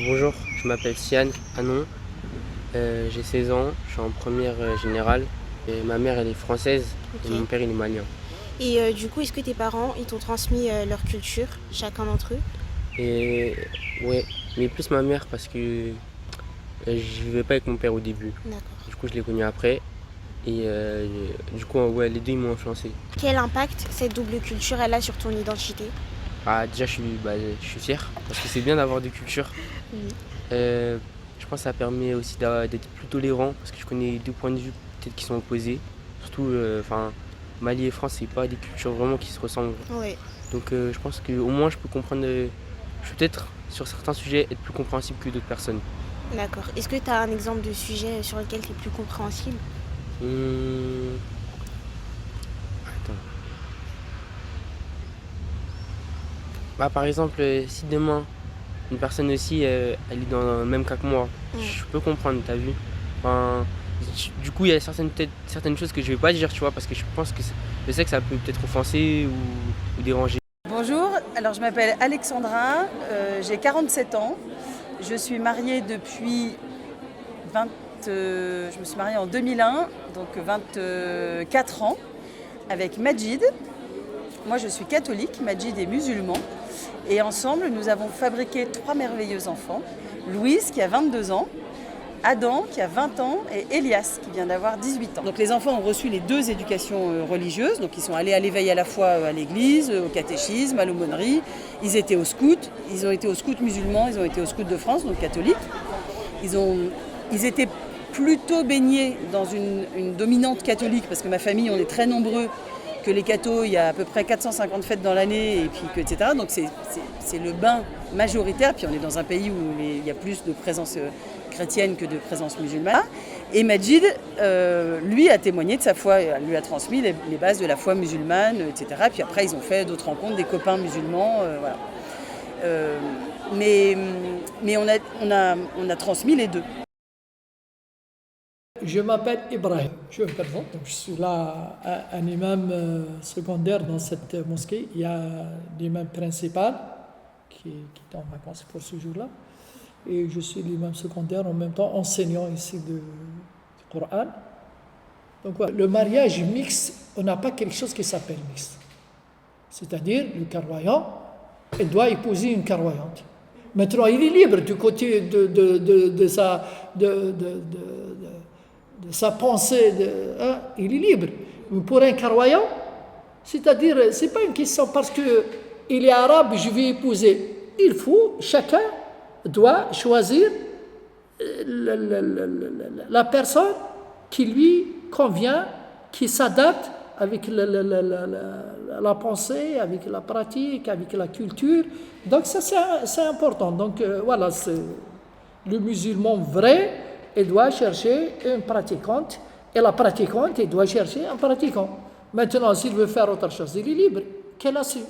Bonjour, je m'appelle Sian Anon, j'ai 16 ans, je suis en première générale et ma mère elle est française et mon Ok. père il est malien. Et du coup, est-ce que tes parents, ils t'ont transmis leur culture, chacun d'entre eux? Et ouais, mais plus ma mère parce que je vivais pas avec mon père au début. D'accord. Du coup je l'ai connu après et du coup ouais, les deux ils m'ont influencé. Quel impact cette double culture elle a sur ton identité? Ah déjà je suis fier parce que c'est bien d'avoir des cultures. Oui. Euh, je pense que ça permet aussi d'être plus tolérant parce que je connais deux points de vue peut-être qui sont opposés. Surtout enfin Mali et France c'est pas des cultures vraiment qui se ressemblent. Ouais, Donc je pense qu'au moins je peux comprendre, je peux peut-être sur certains sujets être plus compréhensible que d'autres personnes. d'accord. Est-ce que tu as un exemple de sujet sur lequel tu es plus compréhensible? Hum, attends. Bah, par exemple, si demain une personne aussi elle est dans le même cas que moi, Mm. je peux comprendre, t'as vu? Enfin, du coup il y a peut-être certaines choses que je vais pas dire, tu vois, parce que je pense que je sais que ça peut peut-être offenser ou déranger. Bonjour, alors je m'appelle Alexandra, j'ai 47 ans. Je suis mariée depuis 20, je me suis mariée en 2001, donc 24 ans, avec Majid. Moi je suis catholique, Majid est musulman. Et ensemble nous avons fabriqué 3 merveilleux enfants. Louise qui a 22 ans, Adam qui a 20 ans et Elias qui vient d'avoir 18 ans. Donc les enfants ont reçu les deux éducations religieuses, donc ils sont allés à l'éveil à la foi à l'église, au catéchisme, à l'aumônerie. Ils étaient au scout, ils ont été au scout musulman, ils ont été au scout de France, donc catholique. Ils étaient plutôt baignés dans une dominante catholique, parce que ma famille, on est très nombreux, que les cathos, il y a à peu près 450 fêtes dans l'année, et puis etc. Donc c'est le bain majoritaire, puis on est dans un pays où il y a plus de présence chrétienne que de présence musulmane. Et Majid, lui, a témoigné de sa foi, lui a transmis les bases de la foi musulmane, etc. Puis après, ils ont fait d'autres rencontres, des copains musulmans, voilà. Euh, mais mais on a transmis les deux. Je m'appelle Ibrahim, je suis là un imam secondaire dans cette mosquée. Il y a l'imam principal qui est en vacances pour ce jour-là. Et je suis l'imam secondaire en même temps enseignant ici du Coran. Donc voilà, le mariage mixte, on n'a pas quelque chose qui s'appelle mixte. C'est-à-dire le carroyant, il doit épouser une carroyante. Maintenant, il est libre du côté de sa pensée, il est libre. Mais pour un carroyant, c'est-à-dire, c'est pas une question parce que il est arabe, je vais épouser. Il faut, chacun doit choisir la personne qui lui convient, qui s'adapte avec la pensée, avec la pratique, avec la culture. Donc ça c'est important. Donc voilà, c'est le musulman vrai, il doit chercher une pratiquante et la pratiquante, il doit chercher un pratiquant. Maintenant, s'il veut faire autre chose, il est libre. Qu'elle assume.